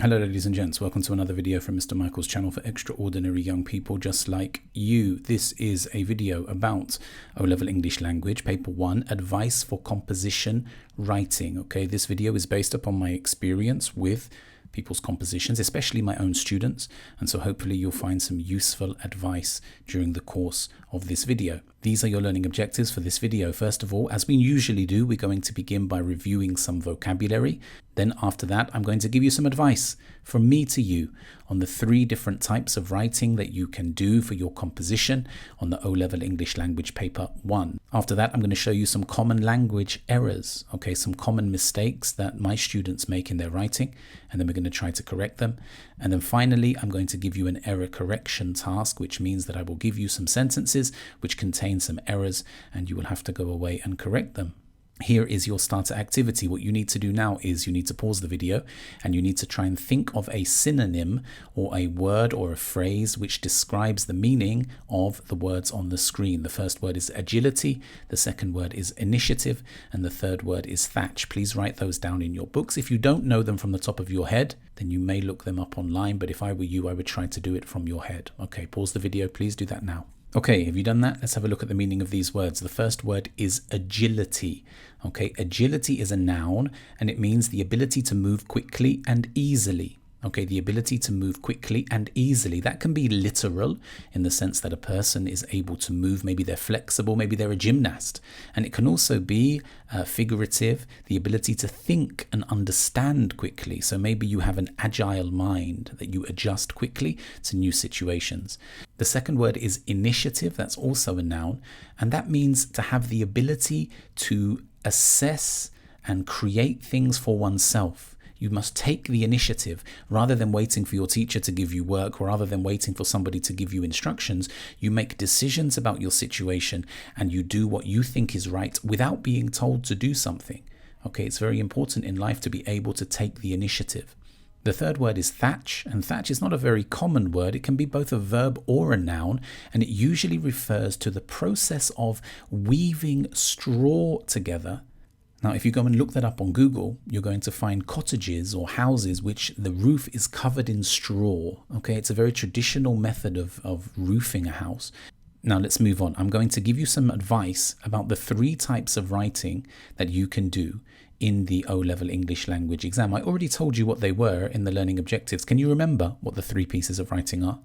Hello ladies and gents, welcome to another video from Mr. Michael's channel for extraordinary young people just like you. This is a video about O-Level English Language, Paper 1, Advice for Composition Writing. Okay, this video is based upon my experience with people's compositions, especially my own students, and so hopefully you'll find some useful advice during the course of this video. These are your learning objectives for this video. First of all, as we usually do, we're going to begin by reviewing some vocabulary. Then after that, I'm going to give you some advice from me to you on the 3 different types of writing that you can do for your composition on the O-Level English Language Paper 1. After that, I'm going to show you some common language errors, okay, some common mistakes that my students make in their writing, and then we're going to try to correct them. And then finally, I'm going to give you an error correction task, which means that I will give you some sentences which contain some errors, and you will have to go away and correct them. Here is your starter activity. What you need to do now is you need to pause the video and you need to try and think of a synonym or a word or a phrase which describes the meaning of the words on the screen. The first word is agility, the second word is initiative, and the third word is thatch. Please write those down in your books. If you don't know them from the top of your head, then you may look them up online, but if I were you, I would try to do it from your head. Okay, pause the video. Please do that now. Okay, have you done that? Let's have a look at the meaning of these words. The first word is agility. Okay, agility is a noun and it means the ability to move quickly and easily. Okay, the ability to move quickly and easily. That can be literal in the sense that a person is able to move. Maybe they're flexible, maybe they're a gymnast. And it can also be figurative, the ability to think and understand quickly. So maybe you have an agile mind that you adjust quickly to new situations. The second word is initiative. That's also a noun. And that means to have the ability to assess and create things for oneself. You must take the initiative rather than waiting for your teacher to give you work, rather than waiting for somebody to give you instructions. You make decisions about your situation and you do what you think is right without being told to do something. Okay, it's very important in life to be able to take the initiative. The third word is thatch, and thatch is not a very common word. It can be both a verb or a noun, and it usually refers to the process of weaving straw together. Now, if you go and look that up on Google, you're going to find cottages or houses which the roof is covered in straw. Okay, it's a very traditional method of roofing a house. Now, let's move on. I'm going to give you some advice about the 3 types of writing that you can do in the O-Level English Language exam. I already told you what they were in the learning objectives. Can you remember what the 3 pieces of writing are?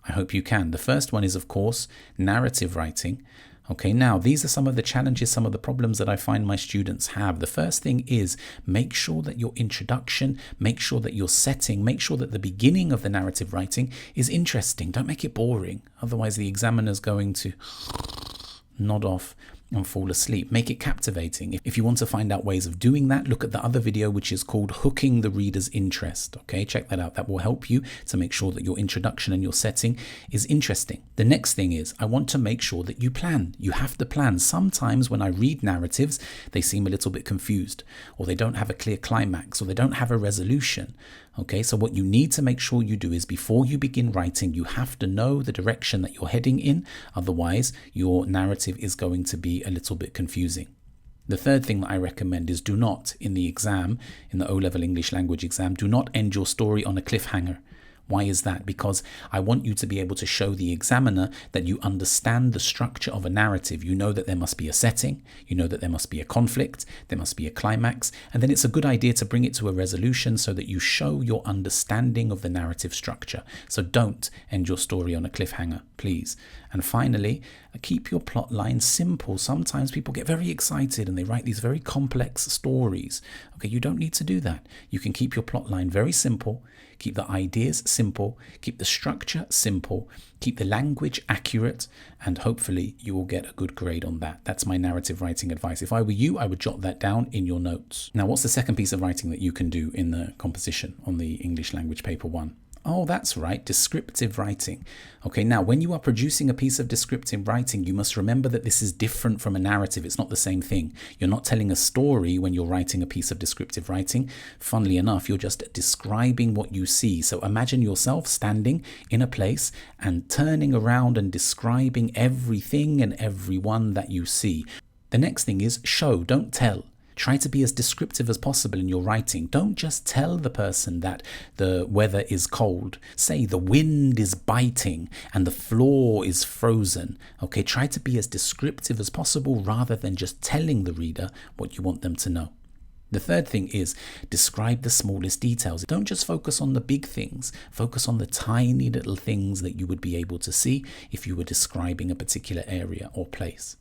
I hope you can. The first one is, of course, narrative writing. Okay, now these are some of the challenges, some of the problems that I find my students have. The first thing is make sure that your introduction, make sure that your setting, make sure that the beginning of the narrative writing is interesting. Don't make it boring. Otherwise, the examiner's going to nod off and fall asleep. Make it captivating. If you want to find out ways of doing that, look at the other video which is called Hooking the Reader's Interest. Okay, check that out. That will help you to make sure that your introduction and your setting is interesting. The next thing is I want to make sure that you plan. You have to plan. Sometimes when I read narratives, they seem a little bit confused, or they don't have a clear climax, or they don't have a resolution. Okay, so what you need to make sure you do is before you begin writing, you have to know the direction that you're heading in. Otherwise, your narrative is going to be a little bit confusing. The third thing that I recommend is do not, in the exam, in the O-Level English Language exam, do not end your story on a cliffhanger. Why is that? Because I want you to be able to show the examiner that you understand the structure of a narrative. You know that there must be a setting, you know that there must be a conflict, there must be a climax, and then it's a good idea to bring it to a resolution so that you show your understanding of the narrative structure. So don't end your story on a cliffhanger, please. And finally, keep your plot line simple. Sometimes people get very excited and they write these very complex stories. Okay, you don't need to do that. You can keep your plot line very simple, keep the ideas simple, keep the structure simple, keep the language accurate, and hopefully you will get a good grade on that. That's my narrative writing advice. If I were you, I would jot that down in your notes. Now, what's the second piece of writing that you can do in the composition on the English Language Paper 1? Oh, that's right, descriptive writing. Okay, now when you are producing a piece of descriptive writing, you must remember that this is different from a narrative. It's not the same thing. You're not telling a story when you're writing a piece of descriptive writing. Funnily enough, you're just describing what you see. So imagine yourself standing in a place and turning around and describing everything and everyone that you see. The next thing is show, don't tell. Try to be as descriptive as possible in your writing. Don't just tell the person that the weather is cold. Say the wind is biting and the floor is frozen. Okay, try to be as descriptive as possible rather than just telling the reader what you want them to know. The third thing is describe the smallest details. Don't just focus on the big things. Focus on the tiny little things that you would be able to see if you were describing a particular area or place.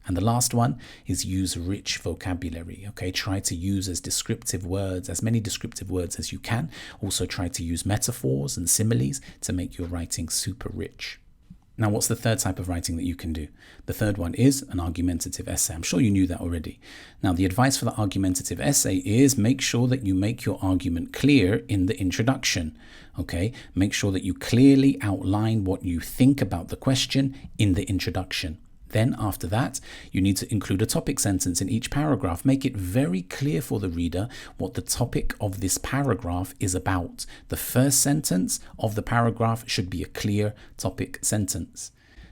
And the last one is use rich vocabulary. Okay, try to use as many descriptive words as you can. Also try to use metaphors and similes to make your writing super rich. Now, what's the third type of writing that you can do? The third one is an argumentative essay. I'm sure you knew that already. Now, the advice for the argumentative essay is make sure that you make your argument clear in the introduction. Okay, make sure that you clearly outline what you think about the question in the introduction. Then after that, you need to include a topic sentence in each paragraph. Make it very clear for the reader what the topic of this paragraph is about. The first sentence of the paragraph should be a clear topic sentence.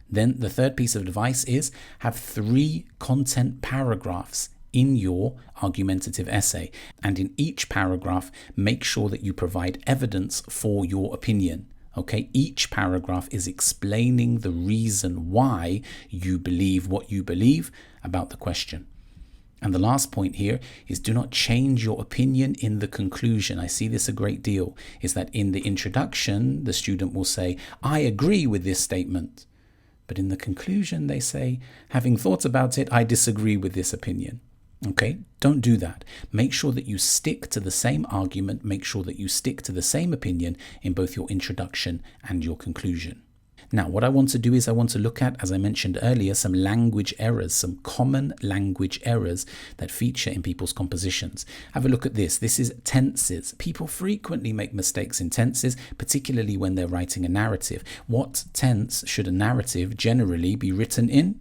Then the third piece of advice is have 3 content paragraphs in your argumentative essay. And in each paragraph, make sure that you provide evidence for your opinion. Okay, each paragraph is explaining the reason why you believe what you believe about the question. And the last point here is do not change your opinion in the conclusion. I see this a great deal, is that in the introduction, the student will say, I agree with this statement. But in the conclusion, they say, having thought about it, I disagree with this opinion. Okay, don't do that. Make sure that you stick to the same argument. Make sure that you stick to the same opinion in both your introduction and your conclusion. Now, what I want to do is I want to look at, as I mentioned earlier, some language errors, some common language errors that feature in people's compositions. Have a look at this. This is tenses. People frequently make mistakes in tenses, particularly when they're writing a narrative. What tense should a narrative generally be written in?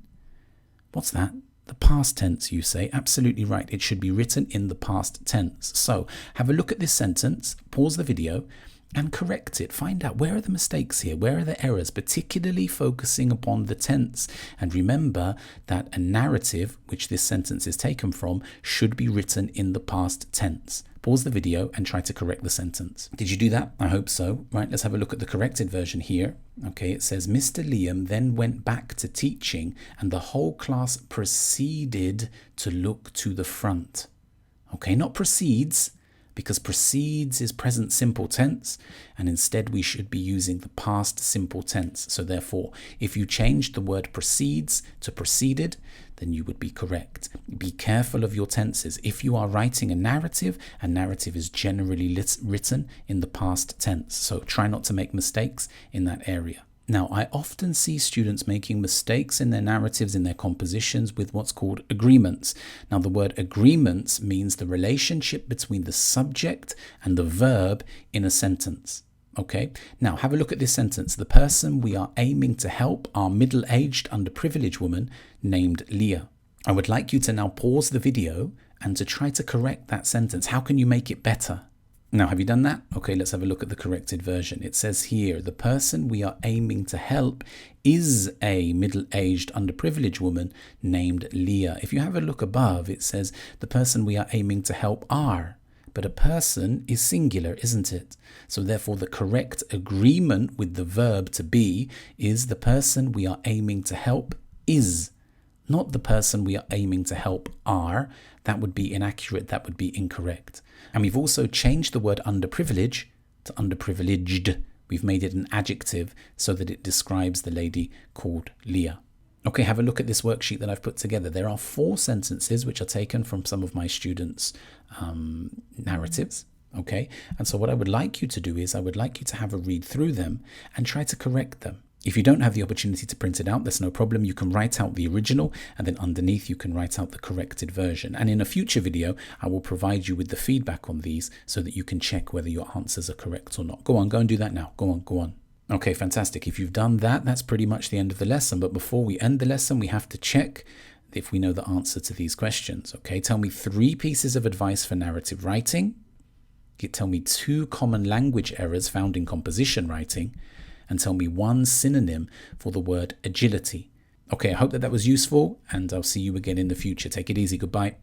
What's that? The past tense, you say. Absolutely right. It should be written in the past tense. So have a look at this sentence, pause the video and correct it. Find out where are the mistakes here, where are the errors, particularly focusing upon the tense. And remember that a narrative, which this sentence is taken from, should be written in the past tense. Pause the video and try to correct the sentence. Did you do that? I hope so. Right, let's have a look at the corrected version here. Okay, it says, Mr. Liam then went back to teaching and the whole class proceeded to look to the front. Okay, not proceeds, because proceeds is present simple tense, and instead we should be using the past simple tense. So therefore, if you changed the word proceeds to proceeded, then you would be correct. Be careful of your tenses. If you are writing a narrative is generally written in the past tense. So try not to make mistakes in that area. Now, I often see students making mistakes in their narratives, in their compositions, with what's called agreements. Now, the word agreements means the relationship between the subject and the verb in a sentence. Okay, now have a look at this sentence. The person we are aiming to help are middle-aged, underprivileged woman named Leah. I would like you to now pause the video and to try to correct that sentence. How can you make it better? Now, have you done that? Okay, let's have a look at the corrected version. It says here, the person we are aiming to help is a middle-aged, underprivileged woman named Leah. If you have a look above, it says the person we are aiming to help are. But a person is singular, isn't it? So therefore, the correct agreement with the verb to be is the person we are aiming to help is. Not the person we are aiming to help are. That would be inaccurate. That would be incorrect. And we've also changed the word underprivilege to underprivileged. We've made it an adjective so that it describes the lady called Leah. Okay, have a look at this worksheet that I've put together. There are 4 sentences which are taken from some of my students' narratives. Okay, and so what I would like you to do is I would like you to have a read through them and try to correct them. If you don't have the opportunity to print it out, there's no problem. You can write out the original and then underneath you can write out the corrected version. And in a future video, I will provide you with the feedback on these so that you can check whether your answers are correct or not. Go and do that now. Go on. Okay, fantastic. If you've done that, that's pretty much the end of the lesson. But before we end the lesson, we have to check if we know the answer to these questions. Okay, tell me 3 pieces of advice for narrative writing. Tell me 2 common language errors found in composition writing. And tell me 1 synonym for the word agility. Okay, I hope that was useful, and I'll see you again in the future. Take it easy. Goodbye.